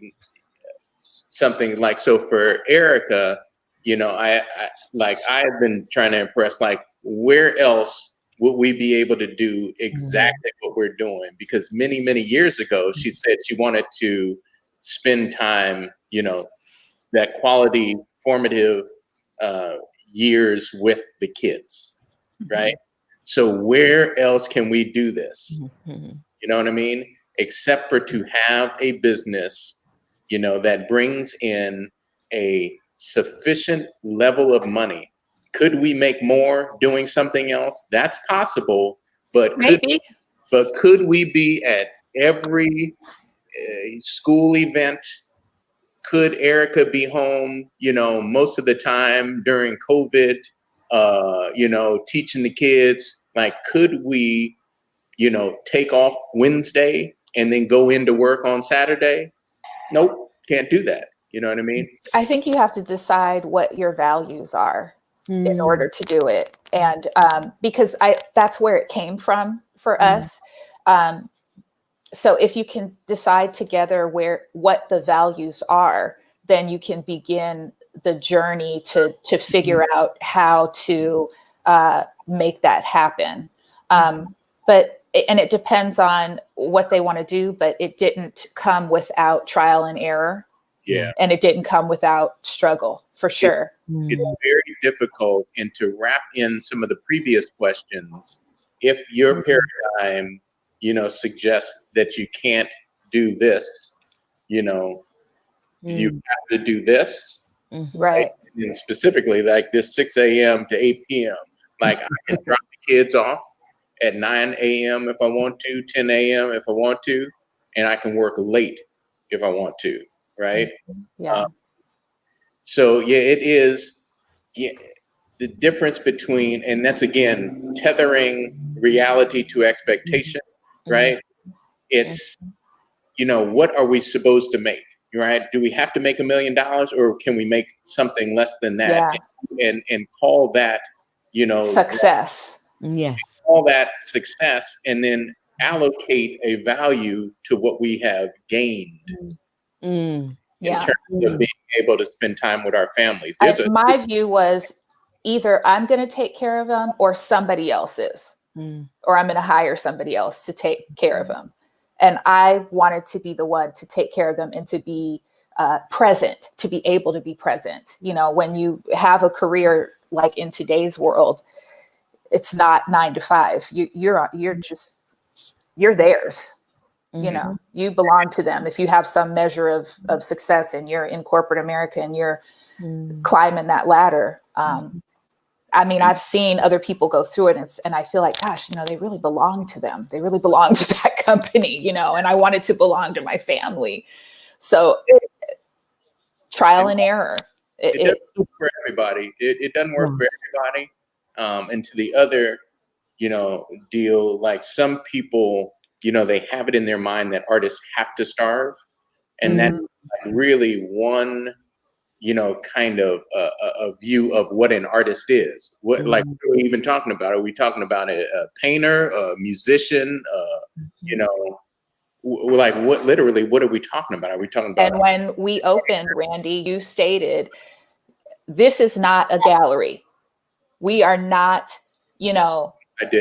something like, so for Erica, I've been trying to impress, like, where else would we be able to do exactly what we're doing? Because many, many years ago, she said she wanted to spend time, that quality, formative years with the kids, right? So where else can we do this? You know what I mean? Except for to have a business, that brings in a sufficient level of money. Could we make more doing something else? That's possible, but Maybe. Could we be at every school event? Could Erica be home, most of the time during COVID, teaching the kids? Like, could we, take off Wednesday and then go into work on Saturday? Nope, can't do that. You know what I mean? I think you have to decide what your values are in order to do it. And because that's where it came from for us. So if you can decide together what the values are, then you can begin the journey to figure out how to make that happen. And it depends on what they want to do, but it didn't come without trial and error. Yeah. And it didn't come without struggle, for sure. It's very difficult. And to wrap in some of the previous questions, if your paradigm, suggests that you can't do this, you have to do this. Right. And specifically, like this 6 a.m. to 8 p.m. Like, I can drop the kids off at 9 a.m. if I want to, 10 a.m. if I want to, and I can work late if I want to, right? Yeah. So, it is the difference between, and that's, again, tethering reality to expectation, right? It's, what are we supposed to make, right? Do we have to make $1 million, or can we make something less than that? Yeah. And call that, success. Yes. Call that success, and then allocate a value to what we have gained in terms of being able to spend time with our family. My view was either I'm going to take care of them or somebody else is, or I'm going to hire somebody else to take care of them. And I wanted to be the one to take care of them and to be present, to be able to be present. When you have a career like in today's world, it's not 9 to 5. You're theirs. You belong to them. If you have some measure of success and you're in corporate America and you're climbing that ladder. I've seen other people go through it, and I feel like, gosh, they really belong to them. They really belong to that company, and I wanted to belong to my family. So trial and error. It doesn't work for everybody. It doesn't work for everybody. And to the other, deal, like some people, they have it in their mind that artists have to starve. And that's like really one, kind of a view of what an artist is. What are we even talking about? Are we talking about a painter, a musician, like what are we talking about? Are we talking about? And when we opened, Randy, you stated, this is not a gallery. We are not,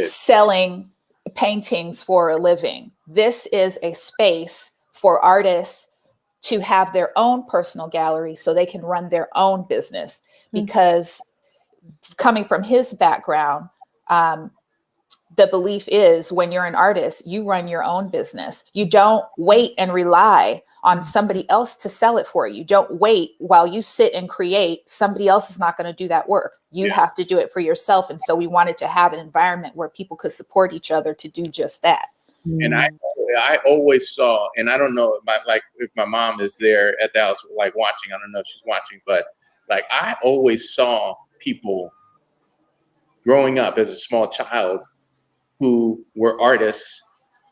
selling paintings for a living. This is a space for artists to have their own personal gallery so they can run their own business. Because coming from his background, the belief is when you're an artist, you run your own business. You don't wait and rely on somebody else to sell it for you. Don't wait while you sit and create. Somebody else is not going to do that work. You have to do it for yourself. And so we wanted to have an environment where people could support each other to do just that. And I always saw, and I don't know if my mom is there at the house, like watching, I don't know if she's watching, but like I always saw people growing up as a small child who were artists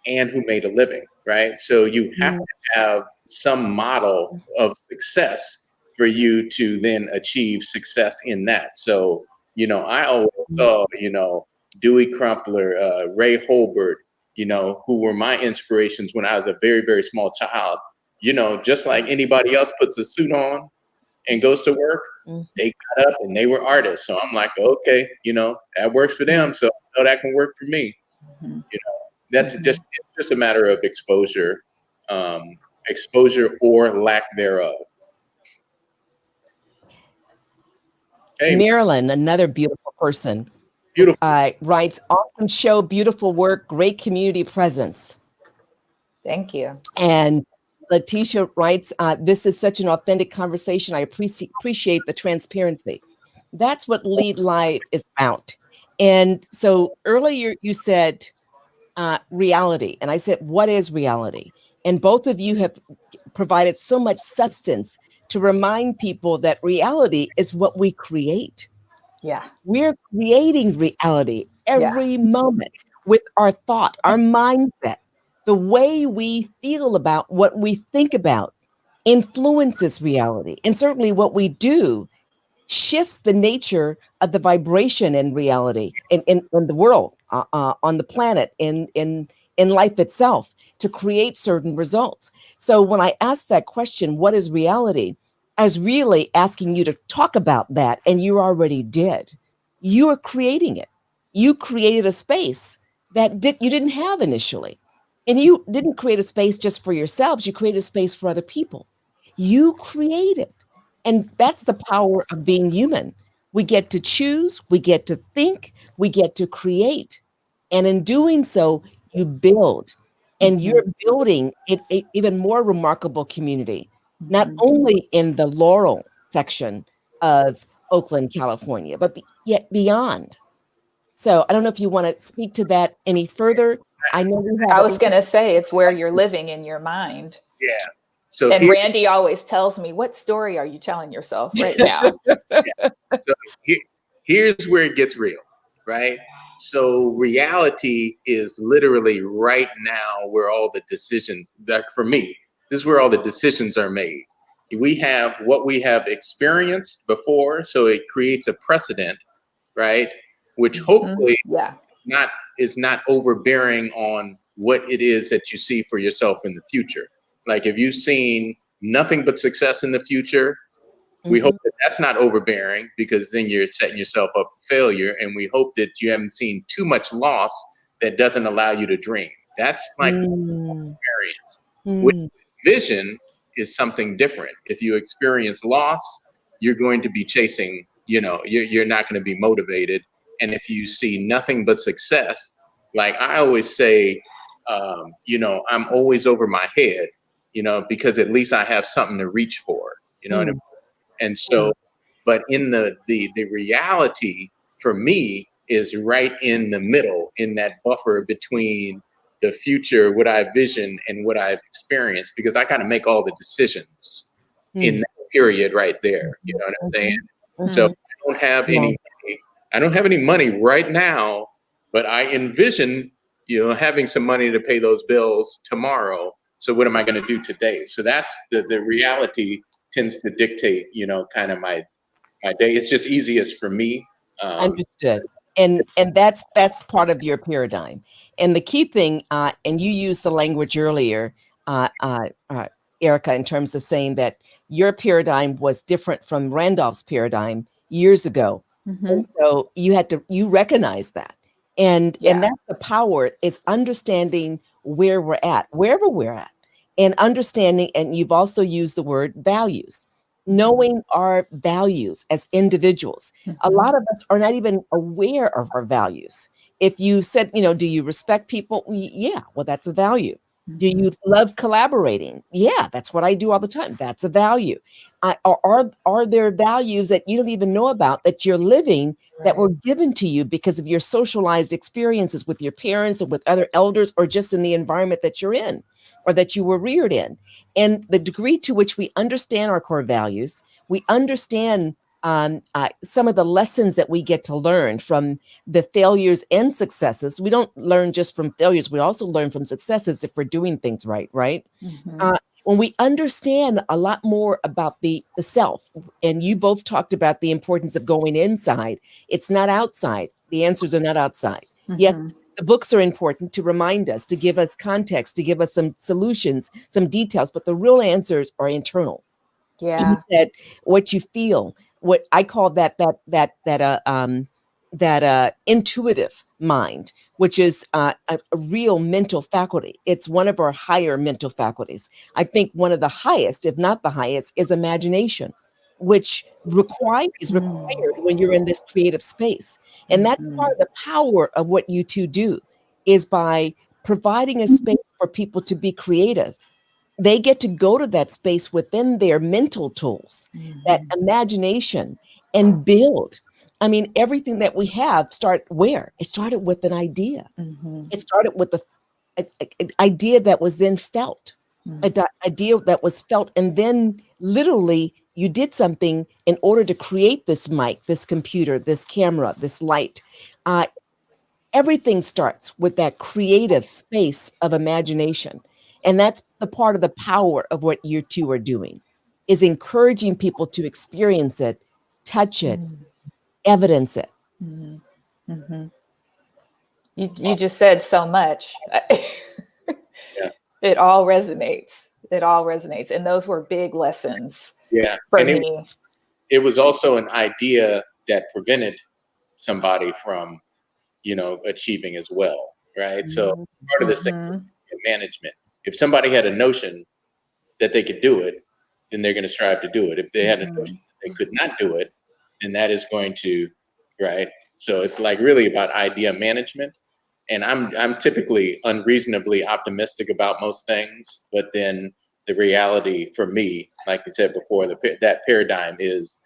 and who made a living, right? So you have to have some model of success for you to then achieve success in that. So, I always saw, Dewey Crumpler, Ray Holbert, who were my inspirations when I was a very, very small child. Just like anybody else puts a suit on and goes to work, they got up and they were artists. So I'm like, okay, that works for them. So I know that can work for me. That's it's just a matter of exposure or lack thereof. Hey, Marilyn, another beautiful person, beautiful. writes, awesome show, beautiful work, great community presence. Thank you. And Letitia writes, this is such an authentic conversation. I appreciate the transparency. That's what Lead Live is about. And so earlier you said reality, and I said, what is reality? And both of you have provided so much substance to remind people that reality is what we create. Yeah. We're creating reality every moment with our thought, our mindset. The way we feel about what we think about influences reality. And certainly what we do shifts the nature of the vibration in reality, in the world, on the planet, in life itself, to create certain results. So when I asked that question, what is reality? I was really asking you to talk about that, and you already did. You are creating it. You created a space that you didn't have initially. And you didn't create a space just for yourselves. You created a space for other people. You created. And that's the power of being human. We get to choose, we get to think, we get to create. And in doing so, you build. And you're building an even more remarkable community, not only in the Laurel section of Oakland, California, but yet beyond. So I don't know if you want to speak to that any further. I know we have. I was going to say it's where you're living in your mind. Yeah. So and Randy always tells me, what story are you telling yourself right now? So here's where it gets real, right? So reality is literally right now where all the decisions, that for me, this is where all the decisions are made. We have what we have experienced before, so it creates a precedent, right? Which hopefully is not overbearing on what it is that you see for yourself in the future. Like if you've seen nothing but success in the future, we hope that that's not overbearing, because then you're setting yourself up for failure. And we hope that you haven't seen too much loss that doesn't allow you to dream. That's like experience. With vision is something different. If you experience loss, you're going to be chasing, you're not going to be motivated. And if you see nothing but success, like I always say, I'm always over my head, because at least I have something to reach for, what I mean? And so, but in the reality for me is right in the middle, in that buffer between the future, what I vision, and what I've experienced, because I got to make all the decisions in that period right there. You know what I'm saying? So I don't have any money right now, but I envision, having some money to pay those bills tomorrow. So what am I going to do today? So that's the reality tends to dictate, kind of my day. It's just easiest for me. Understood. And that's part of your paradigm. And the key thing, and you used the language earlier, Erica, in terms of saying that your paradigm was different from Randolph's paradigm years ago. And so you recognize that. And that's the power, is understanding where we're at, wherever we're at, and understanding, and you've also used the word values, knowing our values as individuals. A lot of us are not even aware of our values. If you said, do you respect people? Yeah, well, that's a value. Do you love collaborating? Yeah, that's what I do all the time. That's a value. Are there values that you don't even know about that you're living, that were given to you because of your socialized experiences with your parents or with other elders, or just in the environment that you're in or that you were reared in? And the degree to which we understand our core values, we understand some of the lessons that we get to learn from the failures and successes. We don't learn just from failures. We also learn from successes if we're doing things right, right? When we understand a lot more about the self, and you both talked about the importance of going inside, it's not outside. The answers are not outside. Yes, the books are important to remind us, to give us context, to give us some solutions, some details, but the real answers are internal. Yeah. You said what you feel, what I call that intuitive mind, which is a real mental faculty. It's one of our higher mental faculties. I think one of the highest, if not the highest, is imagination, which is required when you're in this creative space. And that's part of the power of what you two do, is by providing a space for people to be creative. They get to go to that space within their mental tools, that imagination, and build. I mean, everything that we have it started with an idea. It started with an idea that was then felt, an idea that was felt, and then literally you did something in order to create this mic, this computer, this camera, this light. Everything starts with that creative space of imagination. And that's the part of the power of what you two are doing, is encouraging people to experience it, touch it, evidence it. You just said so much. It all resonates. It all resonates. And those were big lessons for me. It was also an idea that prevented somebody from, achieving as well, right? So part of this thing is management. If somebody had a notion that they could do it, then they're going to strive to do it. If they had a notion that they could not do it, then that is going to, right? So it's like really about idea management. And I'm typically unreasonably optimistic about most things, but then the reality for me, like you said before, that paradigm is,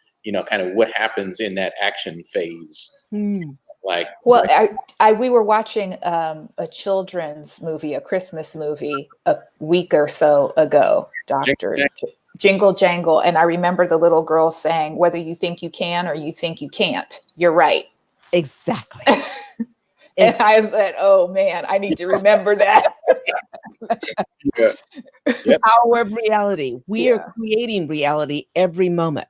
kind of what happens in that action phase. We were watching a children's movie, a Christmas movie, a week or so ago, Dr. Jingle Jangle. And I remember the little girl saying, whether you think you can or you think you can't, you're right. Exactly. And I thought, oh man, I need to remember that. Power of reality. We are creating reality every moment.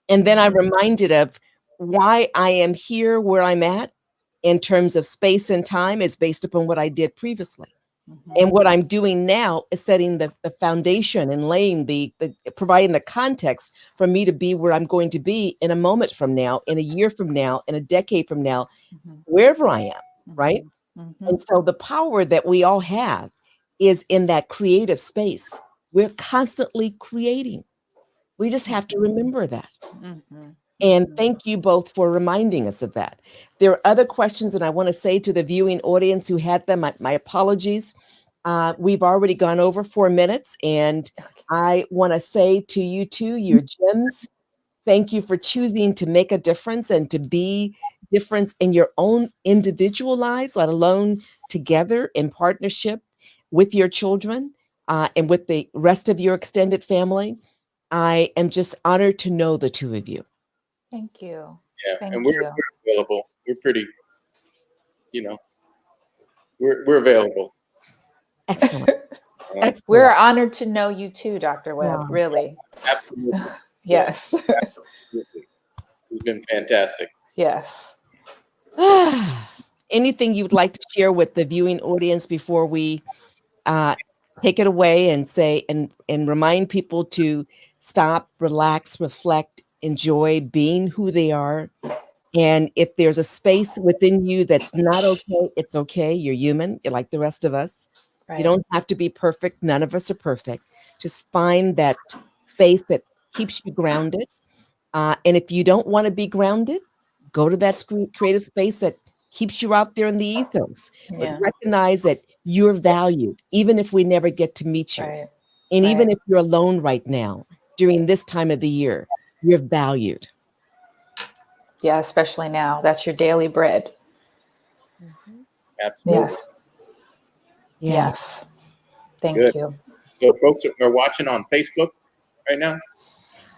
And then I'm reminded of why I am here where I'm at in terms of space and time is based upon what I did previously. And what I'm doing now is setting the foundation and laying providing the context for me to be where I'm going to be in a moment from now, in a year from now, in a decade from now, wherever I am, right? And so the power that we all have is in that creative space. We're constantly creating. We just have to remember that. And thank you both for reminding us of that. There are other questions, and I want to say to the viewing audience who had them, my apologies. We've already gone over 4 minutes, and I want to say to you two, you're gems. Thank you for choosing to make a difference and to be difference in your own individual lives, let alone together in partnership with your children and with the rest of your extended family. I am just honored to know the two of you. Thank you. Yeah, Thank and we're you. available. We're pretty, we're available. Excellent. Excellent. We're honored to know you too, Dr. Webb, really. Absolutely. Yes. Absolutely. It's been fantastic. Yes. Anything you would like to share with the viewing audience before we take it away and say and remind people to stop, relax, reflect, enjoy being who they are. And if there's a space within you that's not okay, it's okay. You're human. You're like the rest of us. Right. You don't have to be perfect. None of us are perfect. Just find that space that keeps you grounded. And if you don't want to be grounded, go to that creative space that keeps you out there in the ethos. But recognize that you're valued, even if we never get to meet you. Right. And even if you're alone right now, during this time of the year, you're valued. Yeah, especially now. That's your daily bread. Absolutely. Yes. Yeah. Yes. Thank you. So folks are watching on Facebook right now?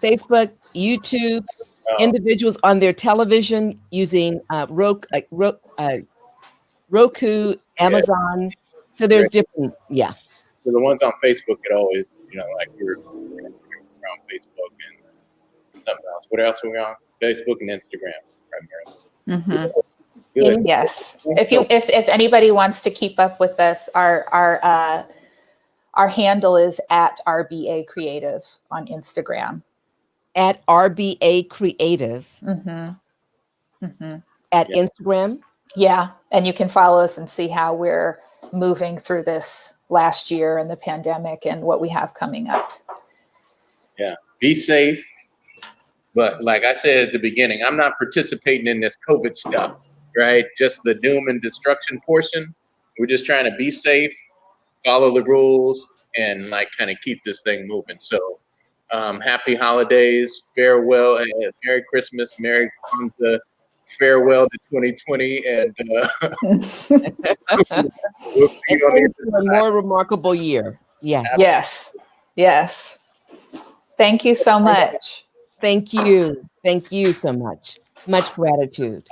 Facebook, YouTube, individuals on their television using Roku, Amazon. So there's different, yeah. So the ones on Facebook, it always, like we're on Facebook and something else. What else are we on? Facebook and Instagram primarily. Mm-hmm. Good. Yes. If anybody wants to keep up with us, our handle is at RBA Creative on Instagram. At RBA Creative. Mm-hmm. Mm-hmm. At Instagram. Yeah. And you can follow us and see how we're moving through this last year and the pandemic and what we have coming up. Yeah. Be safe. But like I said at the beginning, I'm not participating in this COVID stuff, right? Just the doom and destruction portion. We're just trying to be safe, follow the rules, and like kind of keep this thing moving. So happy holidays, farewell, and Merry Christmas, Merry Kwanzaa, farewell to 2020, and we'll see you on a more remarkable year. Yes. Yes. Yes. Thank you so much. Thank you. Thank you so much. Much gratitude.